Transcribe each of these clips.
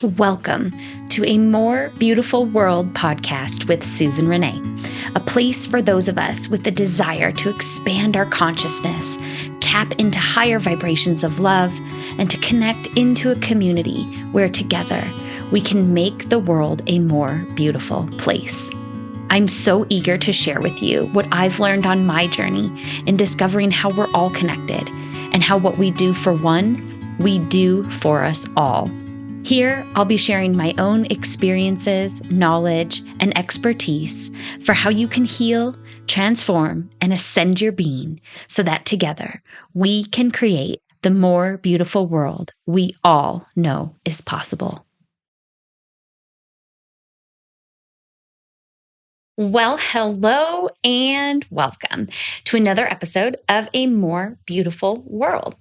Welcome to a More Beautiful World podcast with Susan Renee, a place for those of us with the desire to expand our consciousness, tap into higher vibrations of love, and to connect into a community where together we can make the world a more beautiful place. I'm so eager to share with you what I've learned on my journey in discovering how we're all connected and how what we do for one, we do for us all. Here, I'll be sharing my own experiences, knowledge, and expertise for how you can heal, transform, and ascend your being so that together we can create the more beautiful world we all know is possible. Well, hello and welcome to another episode of A More Beautiful World.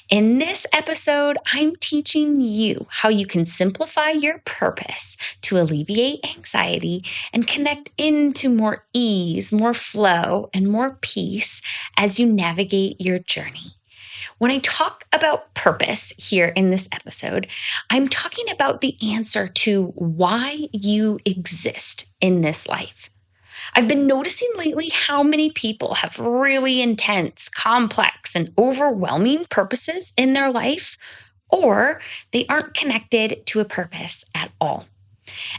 In this episode, I'm teaching you how you can simplify your purpose to alleviate anxiety and connect into more ease, more flow, and more peace as you navigate your journey. When I talk about purpose here in this episode, I'm talking about the answer to why you exist in this life. I've been noticing lately how many people have really intense, complex, and overwhelming purposes in their life, or they aren't connected to a purpose at all.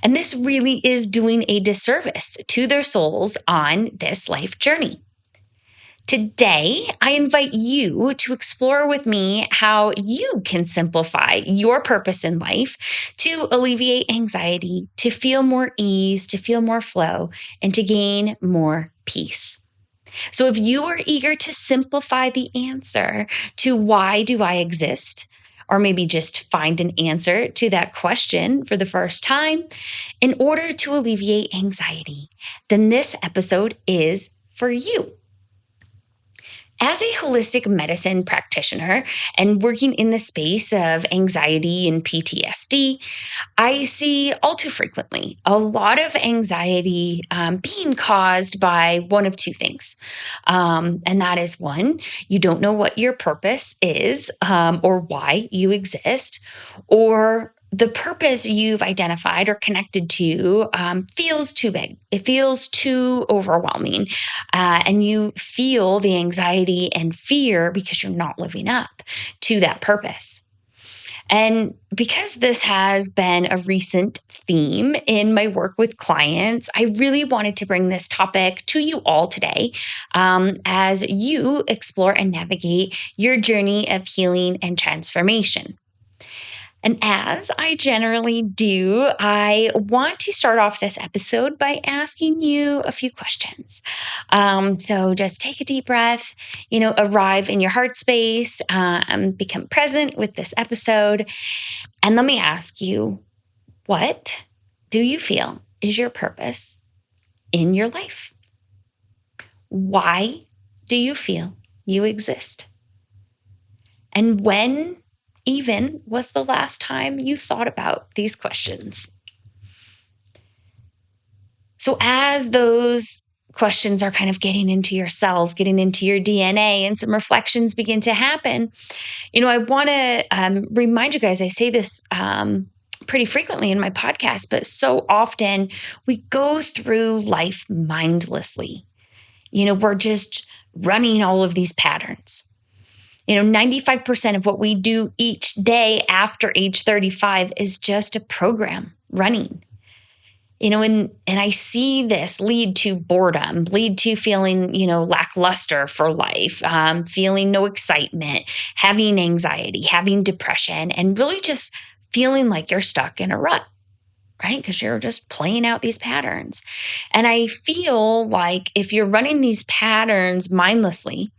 And this really is doing a disservice to their souls on this life journey. Today, I invite you to explore with me how you can simplify your purpose in life to alleviate anxiety, to feel more ease, to feel more flow, and to gain more peace. So, if you are eager to simplify the answer to why do I exist, or maybe just find an answer to that question for the first time in order to alleviate anxiety, then this episode is for you. As a holistic medicine practitioner and working in the space of anxiety and PTSD, I see all too frequently a lot of anxiety being caused by one of two things. And that is one, you don't know what your purpose is or why you exist, or the purpose you've identified or connected to feels too big. It feels too overwhelming. And you feel the anxiety and fear because you're not living up to that purpose. And because this has been a recent theme in my work with clients, I really wanted to bring this topic to you all today as you explore and navigate your journey of healing and transformation. And as I generally do, I want to start off this episode by asking you a few questions. So just take a deep breath, arrive in your heart space, become present with this episode. And let me ask you, what do you feel is your purpose in your life? Why do you feel you exist? And when even was the last time you thought about these questions? So as those questions are kind of getting into your cells, getting into your DNA, and some reflections begin to happen, I want to remind you guys, I say this pretty frequently in my podcast, but so often we go through life mindlessly. We're just running all of these patterns. 95% of what we do each day after age 35 is just a program running. And I see this lead to boredom, lead to feeling, lackluster for life, feeling no excitement, having anxiety, having depression, and really just feeling like you're stuck in a rut, right? Because you're just playing out these patterns. And I feel like if you're running these patterns mindlessly,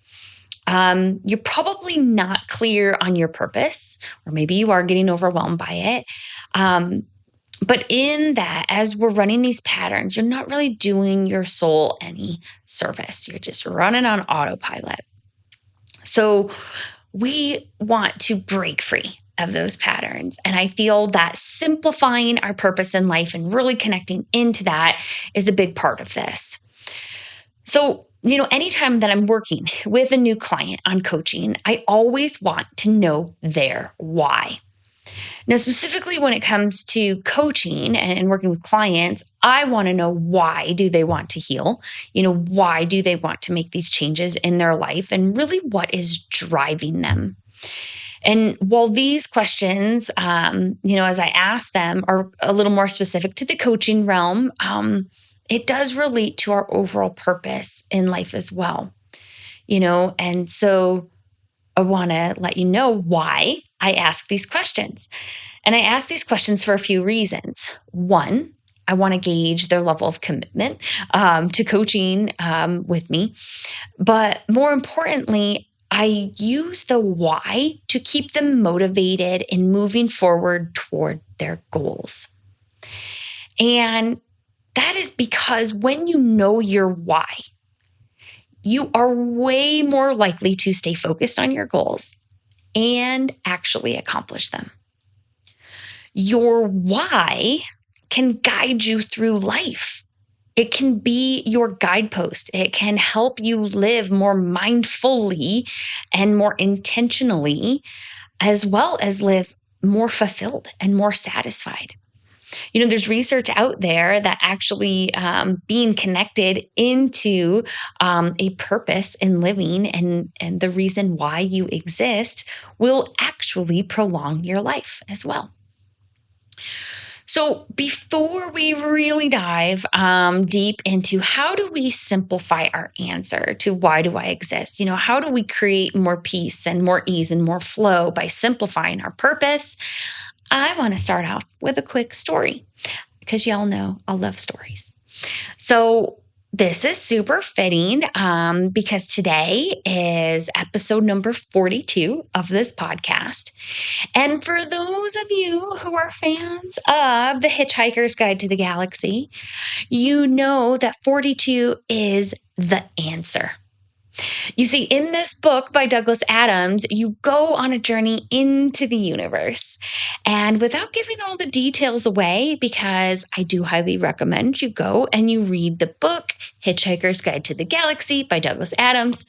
you're probably not clear on your purpose, or maybe you are getting overwhelmed by it. But in that, as we're running these patterns, you're not really doing your soul any service. You're just running on autopilot. So we want to break free of those patterns. And I feel that simplifying our purpose in life and really connecting into that is a big part of this. So, anytime that I'm working with a new client on coaching, I always want to know their why. Now, specifically when it comes to coaching and working with clients, I want to know, why do they want to heal? Why do they want to make these changes in their life? And really, what is driving them? And while these questions, as I ask them, are a little more specific to the coaching realm, it does relate to our overall purpose in life as well. And so I want to let you know why I ask these questions. And I ask these questions for a few reasons. One, I want to gauge their level of commitment to coaching with me. But more importantly, I use the why to keep them motivated in moving forward toward their goals. And that is because when you know your why, you are way more likely to stay focused on your goals and actually accomplish them. Your why can guide you through life. It can be your guidepost. It can help you live more mindfully and more intentionally, as well as live more fulfilled and more satisfied. There's research out there that actually being connected into a purpose in living and the reason why you exist will actually prolong your life as well. So before we really dive deep into how do we simplify our answer to why do I exist, how do we create more peace and more ease and more flow by simplifying our purpose, I want to start off with a quick story because y'all know I love stories. So this is super fitting because today is episode number 42 of this podcast. And for those of you who are fans of The Hitchhiker's Guide to the Galaxy, you know that 42 is the answer. You see, in this book by Douglas Adams, you go on a journey into the universe. And without giving all the details away, because I do highly recommend you go and you read the book, Hitchhiker's Guide to the Galaxy by Douglas Adams.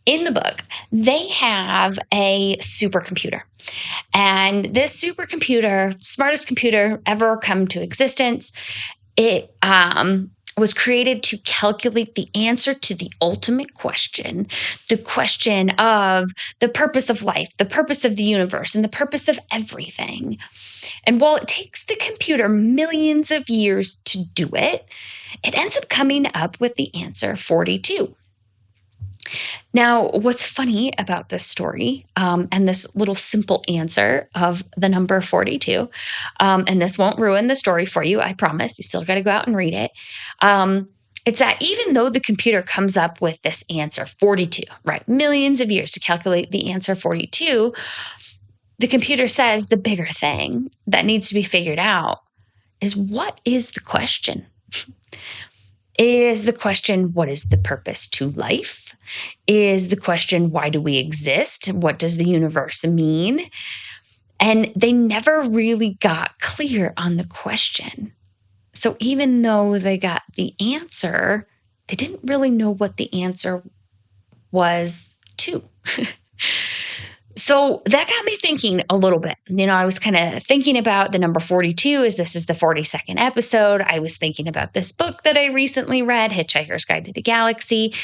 In the book, they have a supercomputer. And this supercomputer, smartest computer ever come to existence, it was created to calculate the answer to the ultimate question, the question of the purpose of life, the purpose of the universe, and the purpose of everything. And while it takes the computer millions of years to do it, it ends up coming up with the answer 42. Now, what's funny about this story and this little simple answer of the number 42, and this won't ruin the story for you, I promise. You still got to go out and read it. It's that even though the computer comes up with this answer 42, right? Millions of years to calculate the answer 42, the computer says the bigger thing that needs to be figured out is, what is the question? Is the question, what is the purpose to life? Is the question, why do we exist? What does the universe mean? And they never really got clear on the question. So even though they got the answer, they didn't really know what the answer was to. So that got me thinking a little bit. I was kind of thinking about the number 42 as this is the 42nd episode. I was thinking about this book that I recently read, Hitchhiker's Guide to the Galaxy.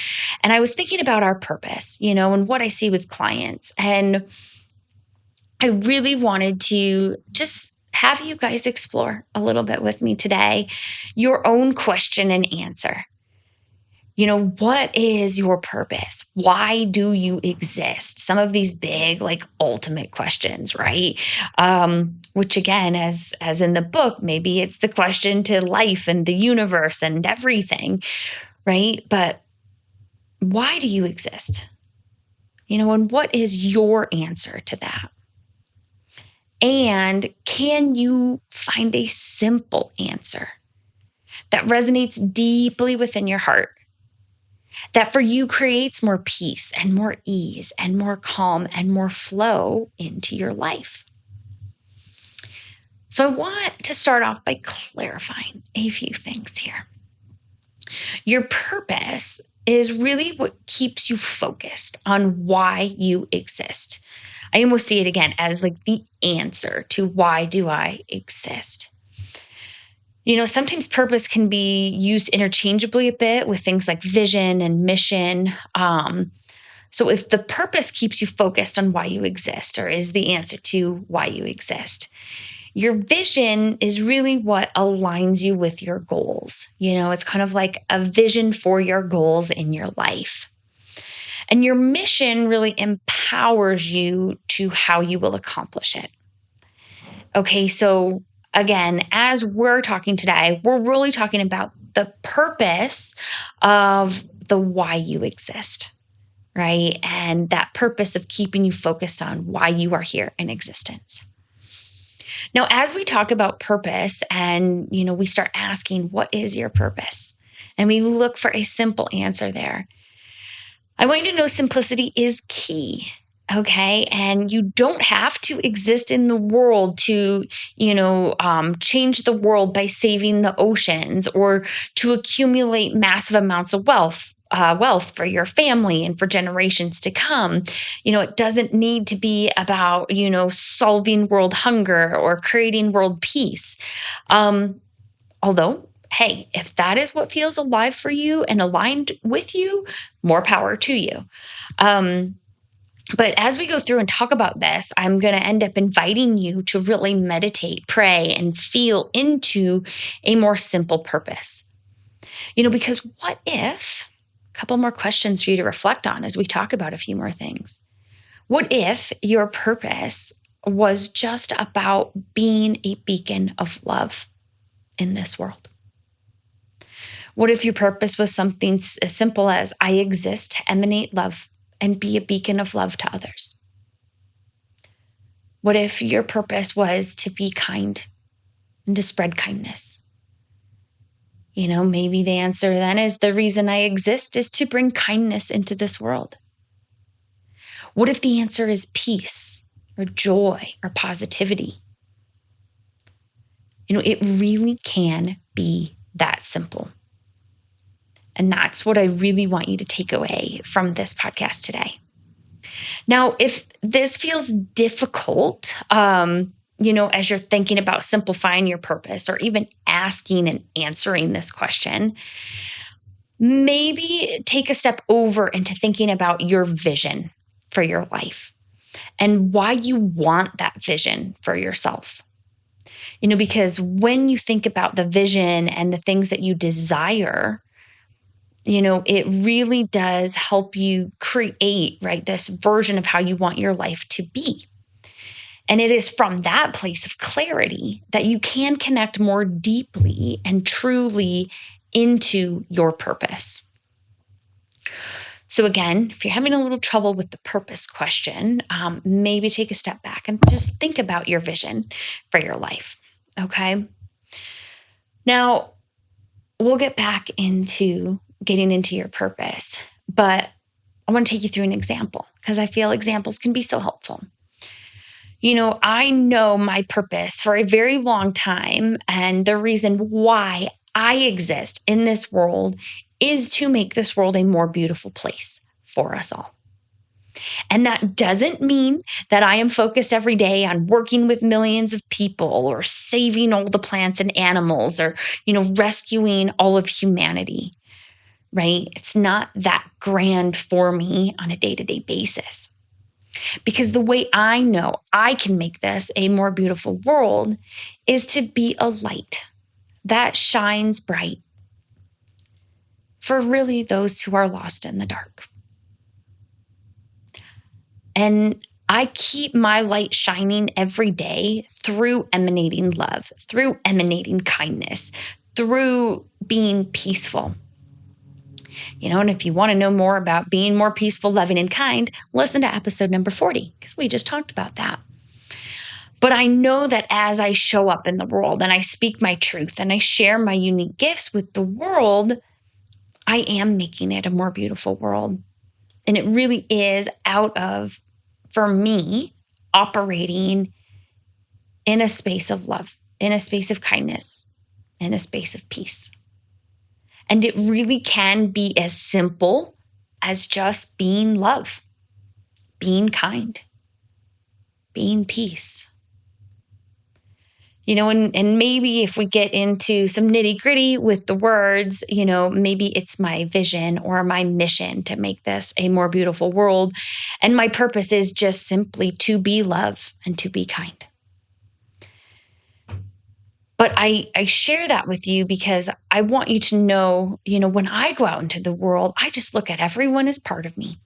And I was thinking about our purpose, and what I see with clients. And I really wanted to just have you guys explore a little bit with me today, your own question and answer. What is your purpose? Why do you exist? Some of these big, ultimate questions, right? Which again, as in the book, maybe it's the question to life and the universe and everything, right? But why do you exist? And what is your answer to that? And can you find a simple answer that resonates deeply within your heart? That for you creates more peace and more ease and more calm and more flow into your life. So I want to start off by clarifying a few things here. Your purpose is really what keeps you focused on why you exist. I almost see it again as like the answer to why do I exist? Sometimes purpose can be used interchangeably a bit with things like vision and mission. So if the purpose keeps you focused on why you exist or is the answer to why you exist, your vision is really what aligns you with your goals. It's kind of like a vision for your goals in your life. And your mission really empowers you to how you will accomplish it. Okay, so again, as we're talking today, we're really talking about the purpose of the why you exist, right? And that purpose of keeping you focused on why you are here in existence. Now, as we talk about purpose and, we start asking, what is your purpose? And we look for a simple answer there. I want you to know simplicity is key. Okay. And you don't have to exist in the world to, change the world by saving the oceans or to accumulate massive amounts of wealth for your family and for generations to come. It doesn't need to be about, solving world hunger or creating world peace. Although, hey, if that is what feels alive for you and aligned with you, more power to you. But as we go through and talk about this, I'm going to end up inviting you to really meditate, pray, and feel into a more simple purpose. Because what if, a couple more questions for you to reflect on as we talk about a few more things. What if your purpose was just about being a beacon of love in this world? What if your purpose was something as simple as I exist to emanate love and be a beacon of love to others? What if your purpose was to be kind and to spread kindness? Maybe the answer then is the reason I exist is to bring kindness into this world. What if the answer is peace or joy or positivity? It really can be that simple. And that's what I really want you to take away from this podcast today. Now, if this feels difficult, as you're thinking about simplifying your purpose or even asking and answering this question, maybe take a step over into thinking about your vision for your life and why you want that vision for yourself. Because when you think about the vision and the things that you desire, it really does help you create, right, this version of how you want your life to be. And it is from that place of clarity that you can connect more deeply and truly into your purpose. So again, if you're having a little trouble with the purpose question, maybe take a step back and just think about your vision for your life. Okay. Now, we'll get back into getting into your purpose, but I want to take you through an example because I feel examples can be so helpful. I know my purpose for a very long time, and the reason why I exist in this world is to make this world a more beautiful place for us all. And that doesn't mean that I am focused every day on working with millions of people or saving all the plants and animals or, rescuing all of humanity, right? It's not that grand for me on a day-to-day basis. Because the way I know I can make this a more beautiful world is to be a light that shines bright for really those who are lost in the dark. And I keep my light shining every day through emanating love, through emanating kindness, through being peaceful. And if you want to know more about being more peaceful, loving, and kind, listen to episode number 40, because we just talked about that. But I know that as I show up in the world and I speak my truth and I share my unique gifts with the world, I am making it a more beautiful world. And it really is out of, for me, operating in a space of love, in a space of kindness, in a space of peace. And it really can be as simple as just being love, being kind, being peace. And maybe if we get into some nitty gritty with the words, maybe it's my vision or my mission to make this a more beautiful world. And my purpose is just simply to be love and to be kind. But I share that with you because I want you to know, when I go out into the world, I just look at everyone as part of me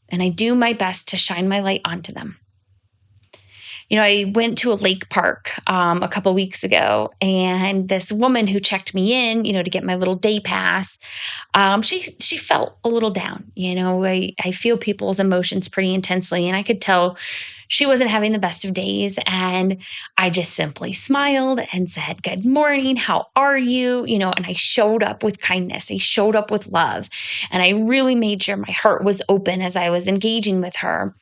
and I do my best to shine my light onto them. I went to a lake park a couple weeks ago, and this woman who checked me in, to get my little day pass, she felt a little down. I feel people's emotions pretty intensely, and I could tell she wasn't having the best of days. And I just simply smiled and said, "Good morning. How are you?" And I showed up with kindness. I showed up with love, and I really made sure my heart was open as I was engaging with her.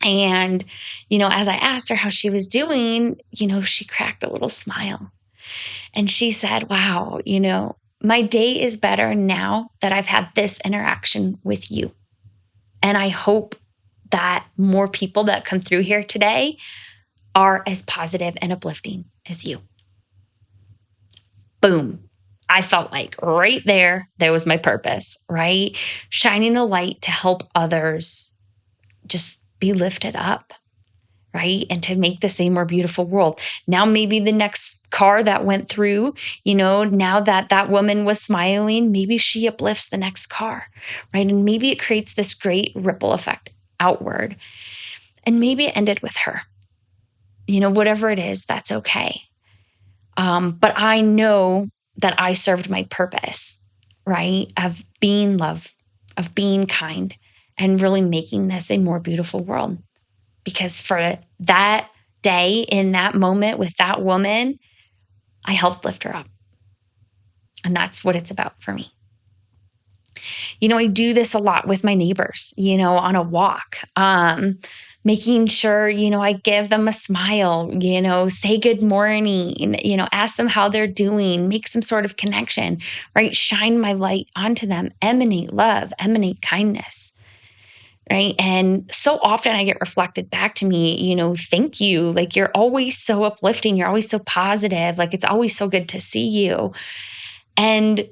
And, as I asked her how she was doing, she cracked a little smile and she said, "Wow, my day is better now that I've had this interaction with you. And I hope that more people that come through here today are as positive and uplifting as you." Boom. I felt like right there was my purpose, right? Shining a light to help others just be lifted up, right? And to make this a more beautiful world. Now, maybe the next car that went through, now that that woman was smiling, maybe she uplifts the next car, right? And maybe it creates this great ripple effect outward. And maybe it ended with her. Whatever it is, that's okay. But I know that I served my purpose, right? Of being love, of being kind, and really making this a more beautiful world. Because for that day, in that moment with that woman, I helped lift her up. And that's what it's about for me. I do this a lot with my neighbors, on a walk, making sure, I give them a smile, say good morning, ask them how they're doing, make some sort of connection, right? Shine my light onto them, emanate love, emanate kindness. Right. And so often I get reflected back to me, thank you. Like, you're always so uplifting. You're always so positive. Like, it's always so good to see you. And,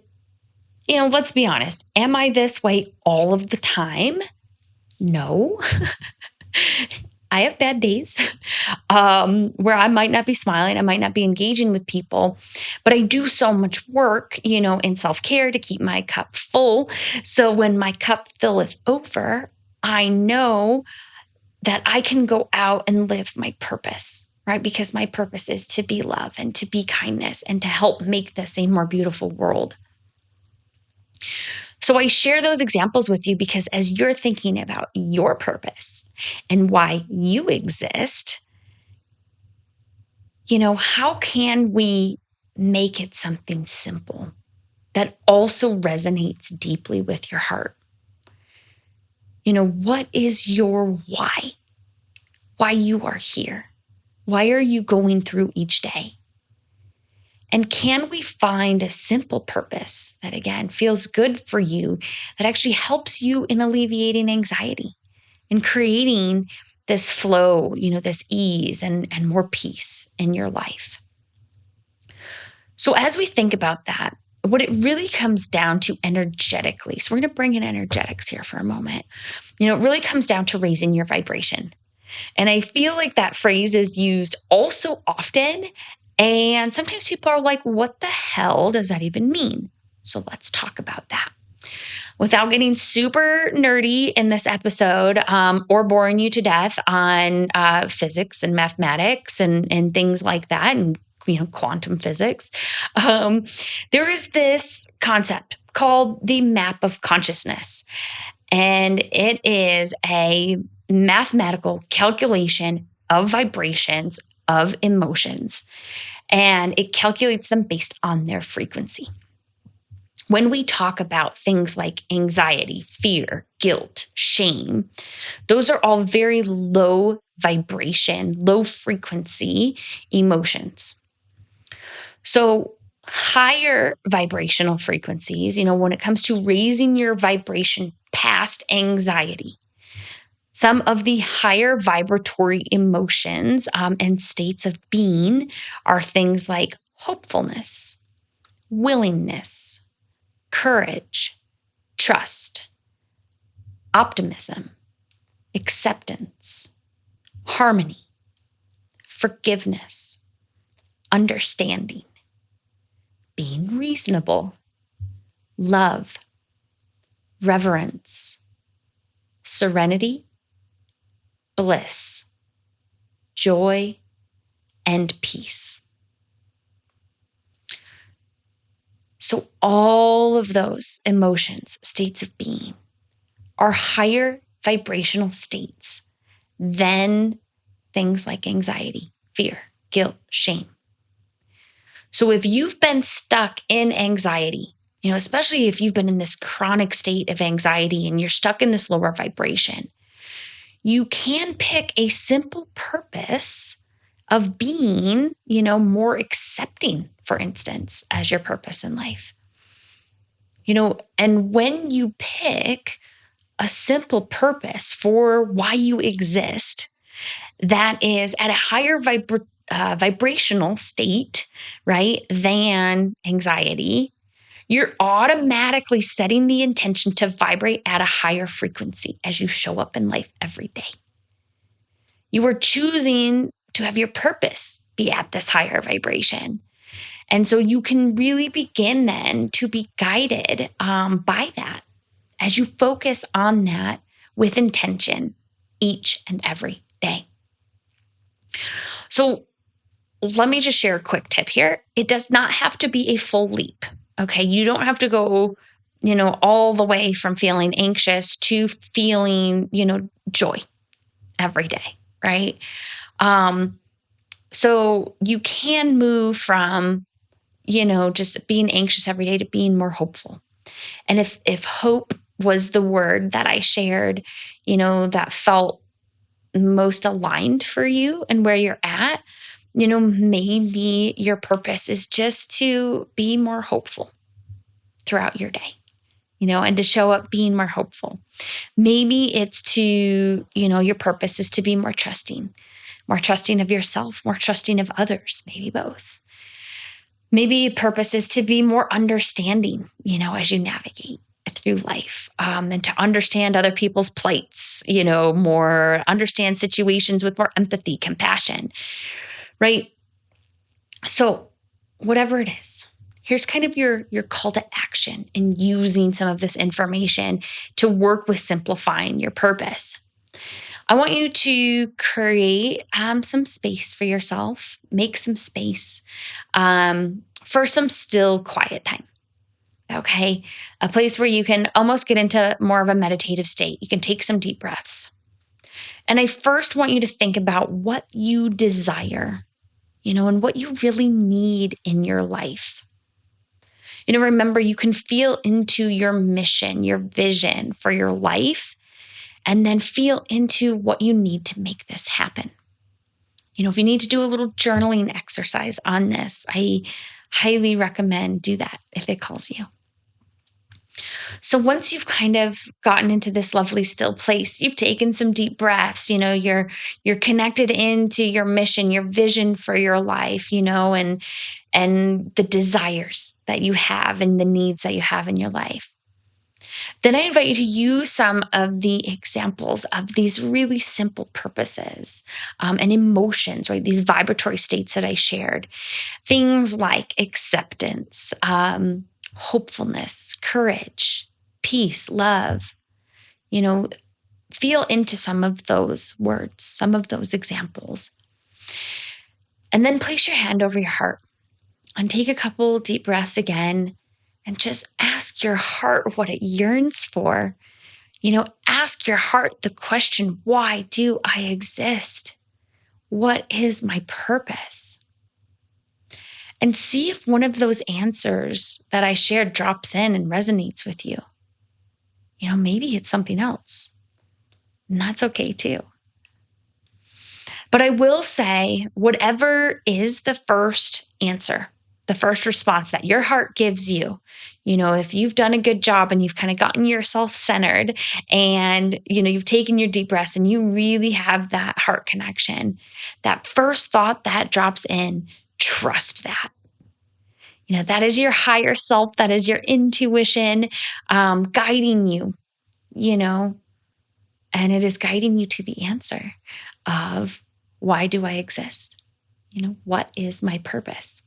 let's be honest. Am I this way all of the time? No. I have bad days where I might not be smiling. I might not be engaging with people, but I do so much work, in self-care to keep my cup full. So when my cup filleth over, I know that I can go out and live my purpose, right? Because my purpose is to be love and to be kindness and to help make this a more beautiful world. So I share those examples with you because as you're thinking about your purpose and why you exist, how can we make it something simple that also resonates deeply with your heart? What is your why? Why you are here? Why are you going through each day? And can we find a simple purpose that, again, feels good for you, that actually helps you in alleviating anxiety and creating this flow, this ease and more peace in your life? So as we think about that, what it really comes down to energetically, so we're going to bring in energetics here for a moment. It really comes down to raising your vibration. And I feel like that phrase is used also often. And sometimes people are like, what the hell does that even mean? So let's talk about that. Without getting super nerdy in this episode or boring you to death on physics and mathematics and things like that, and quantum physics, there is this concept called the map of consciousness. And it is a mathematical calculation of vibrations of emotions, and it calculates them based on their frequency. When we talk about things like anxiety, fear, guilt, shame, those are all very low vibration, low frequency emotions. So higher vibrational frequencies, when it comes to raising your vibration past anxiety, Some of the higher vibratory emotions and states of being are things like hopefulness, willingness, courage, trust, optimism, acceptance, harmony, forgiveness, understanding, being reasonable, love, reverence, serenity, bliss, joy, and peace. So all of those emotions, states of being, are higher vibrational states than things like anxiety, fear, guilt, shame. So if you've been stuck in anxiety, especially if you've been in this chronic state of anxiety and you're stuck in this lower vibration, you can pick a simple purpose of being, more accepting, for instance, as your purpose in life. And when you pick a simple purpose for why you exist that is at a higher vibrational state, right, than anxiety, you're automatically setting the intention to vibrate at a higher frequency as you show up in life every day. You are choosing to have your purpose be at this higher vibration. And so you can really begin then to be guided by that as you focus on that with intention each and every day. So let me just share a quick tip here. It does not have to be a full leap. Okay. You don't have to go, all the way from feeling anxious to feeling, joy every day. Right. So you can move from, just being anxious every day to being more hopeful. And if hope was the word that I shared, that felt most aligned for you and where you're at, maybe your purpose is just to be more hopeful throughout your day, and to show up being more hopeful. Maybe it's to, your purpose is to be more trusting of yourself, more trusting of others, maybe both. Maybe purpose is to be more understanding, as you navigate through life, and to understand other people's plights, more understand situations with more empathy, compassion, right? So whatever it is, here's kind of your call to action in using some of this information to work with simplifying your purpose. I want you to create some space for yourself, make some space for some still, quiet time. Okay. A place where you can almost get into more of a meditative state. You can take some deep breaths. And I first want you to think about what you desire, and what you really need in your life. Remember, you can feel into your mission, your vision for your life, and then feel into what you need to make this happen. If you need to do a little journaling exercise on this, I highly recommend do that if it calls you. So once you've kind of gotten into this lovely still place, you've taken some deep breaths, you're connected into your mission, your vision for your life, and the desires that you have and the needs that you have in your life. Then I invite you to use some of the examples of these really simple purposes and emotions, right? These vibratory states that I shared. Things like acceptance, hopefulness, courage, peace, love. Feel into some of those words, some of those examples. And then place your hand over your heart and take a couple deep breaths again. And just ask your heart what it yearns for. Ask your heart the question, why do I exist? What is my purpose? And see if one of those answers that I shared drops in and resonates with you. Maybe it's something else. And that's okay too. But I will say, whatever is the first answer, the first response that your heart gives you, if you've done a good job and you've kind of gotten yourself centered and, you've taken your deep breaths and you really have that heart connection, that first thought that drops in, trust that. That is your higher self. That is your intuition guiding you, and it is guiding you to the answer of, why do I exist? What is my purpose?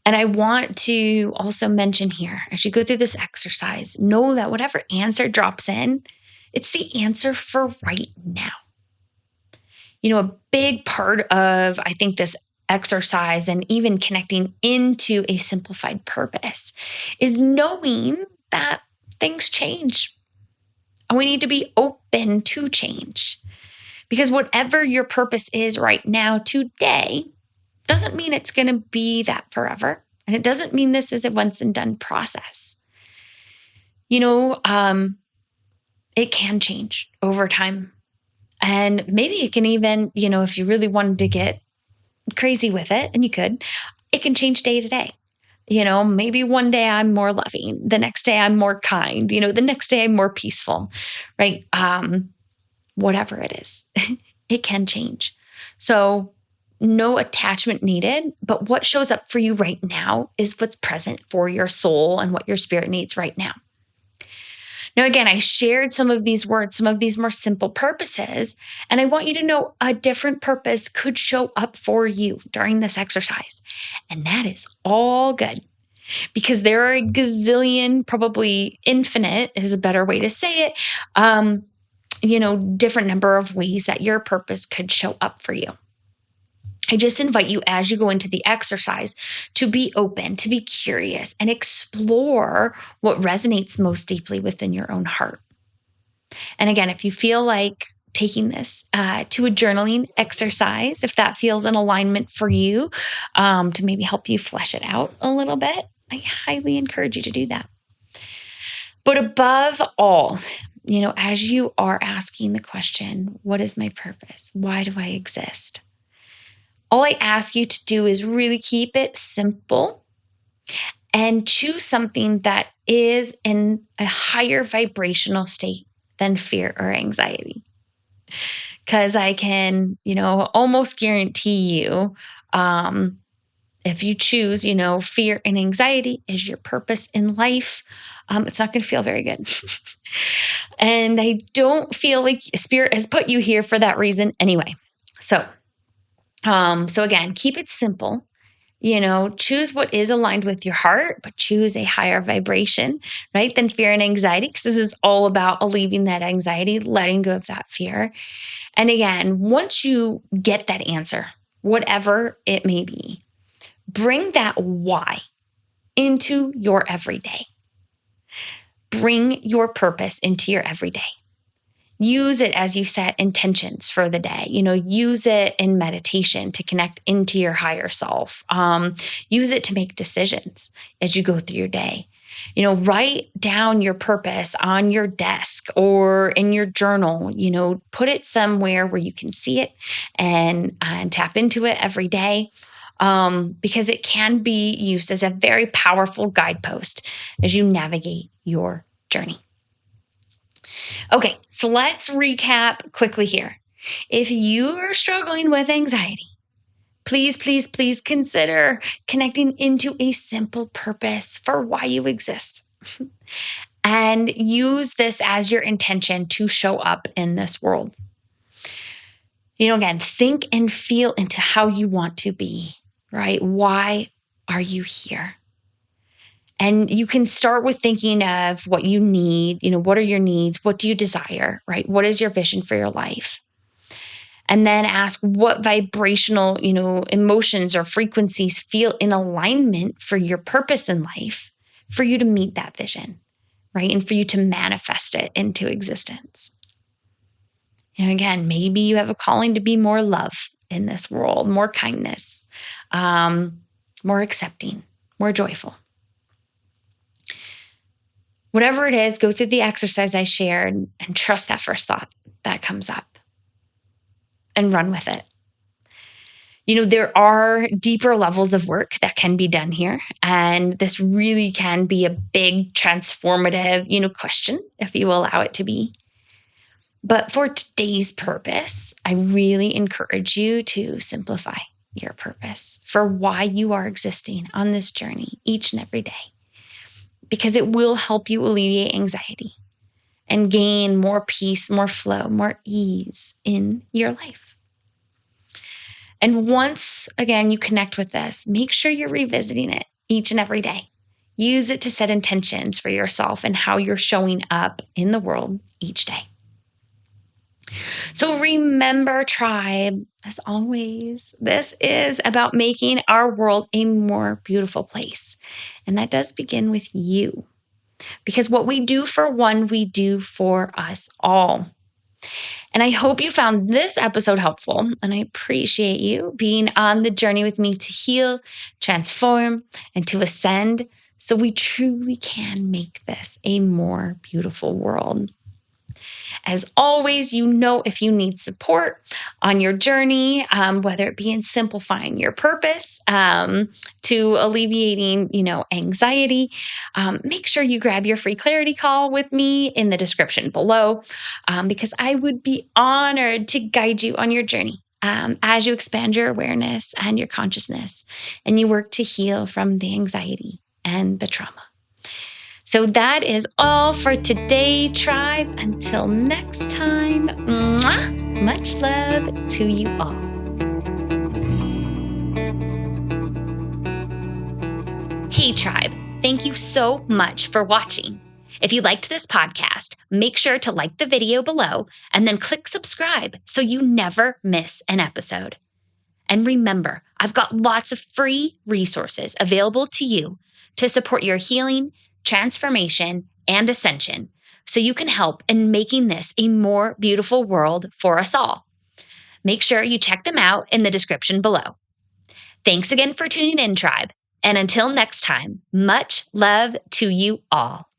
And I want to also mention here, as you go through this exercise, know that whatever answer drops in, it's the answer for right now. A big part of, I think, this exercise and even connecting into a simplified purpose is knowing that things change. And we need to be open to change. Because whatever your purpose is right now, today, doesn't mean it's going to be that forever. And it doesn't mean this is a once and done process. It can change over time. And maybe it can even, if you really wanted to get crazy with it, and you could, it can change day to day. Maybe one day I'm more loving. The next day I'm more kind. The next day I'm more peaceful, right? Whatever it is, it can change. So no attachment needed, but what shows up for you right now is what's present for your soul and what your spirit needs right now. Now, again, I shared some of these words, some of these more simple purposes, and I want you to know a different purpose could show up for you during this exercise. And that is all good, because there are a gazillion, probably infinite is a better way to say it, different number of ways that your purpose could show up for you. I just invite you, as you go into the exercise, to be open, to be curious, and explore what resonates most deeply within your own heart. And again, if you feel like taking this to a journaling exercise, if that feels in alignment for you, to maybe help you flesh it out a little bit, I highly encourage you to do that. But above all, as you are asking the question, what is my purpose? Why do I exist? All I ask you to do is really keep it simple and choose something that is in a higher vibrational state than fear or anxiety. Because I can, almost guarantee you, if you choose, fear and anxiety is your purpose in life, it's not going to feel very good. And I don't feel like Spirit has put you here for that reason anyway. So again, keep it simple. Choose what is aligned with your heart, but choose a higher vibration, right, than fear and anxiety, because this is all about alleviating that anxiety, letting go of that fear. And again, once you get that answer, whatever it may be, bring that why into your everyday. Bring your purpose into your everyday. Use it as you set intentions for the day. Use it in meditation to connect into your higher self. Use it to make decisions as you go through your day. Write down your purpose on your desk or in your journal. Put it somewhere where you can see it and tap into it every day, because it can be used as a very powerful guidepost as you navigate your journey. Okay, so let's recap quickly here. If you are struggling with anxiety, please, please, please consider connecting into a simple purpose for why you exist. And use this as your intention to show up in this world. Again, think and feel into how you want to be, right? Why are you here? And you can start with thinking of what you need, what are your needs? What do you desire, right? What is your vision for your life? And then ask what vibrational, emotions or frequencies feel in alignment for your purpose in life, for you to meet that vision, right? And for you to manifest it into existence. Again, maybe you have a calling to be more love in this world, more kindness, more accepting, more joyful. Whatever it is, go through the exercise I shared and trust that first thought that comes up and run with it. There are deeper levels of work that can be done here. And this really can be a big transformative, question if you allow it to be. But for today's purpose, I really encourage you to simplify your purpose for why you are existing on this journey each and every day, because it will help you alleviate anxiety and gain more peace, more flow, more ease in your life. And once again, you connect with this, make sure you're revisiting it each and every day. Use it to set intentions for yourself and how you're showing up in the world each day. So remember, tribe, as always, this is about making our world a more beautiful place. And that does begin with you. Because what we do for one, we do for us all. And I hope you found this episode helpful. And I appreciate you being on the journey with me to heal, transform, and to ascend so we truly can make this a more beautiful world. As always, if you need support on your journey, whether it be in simplifying your purpose, to alleviating, anxiety, make sure you grab your free clarity call with me in the description below, because I would be honored to guide you on your journey. As you expand your awareness and your consciousness and you work to heal from the anxiety and the trauma. So that is all for today, tribe. Until next time, much love to you all. Hey, tribe. Thank you so much for watching. If you liked this podcast, make sure to like the video below and then click subscribe so you never miss an episode. And remember, I've got lots of free resources available to you to support your healing, transformation, and ascension, so you can help in making this a more beautiful world for us all. Make sure you check them out in the description below. Thanks again for tuning in, tribe. And until next time, much love to you all.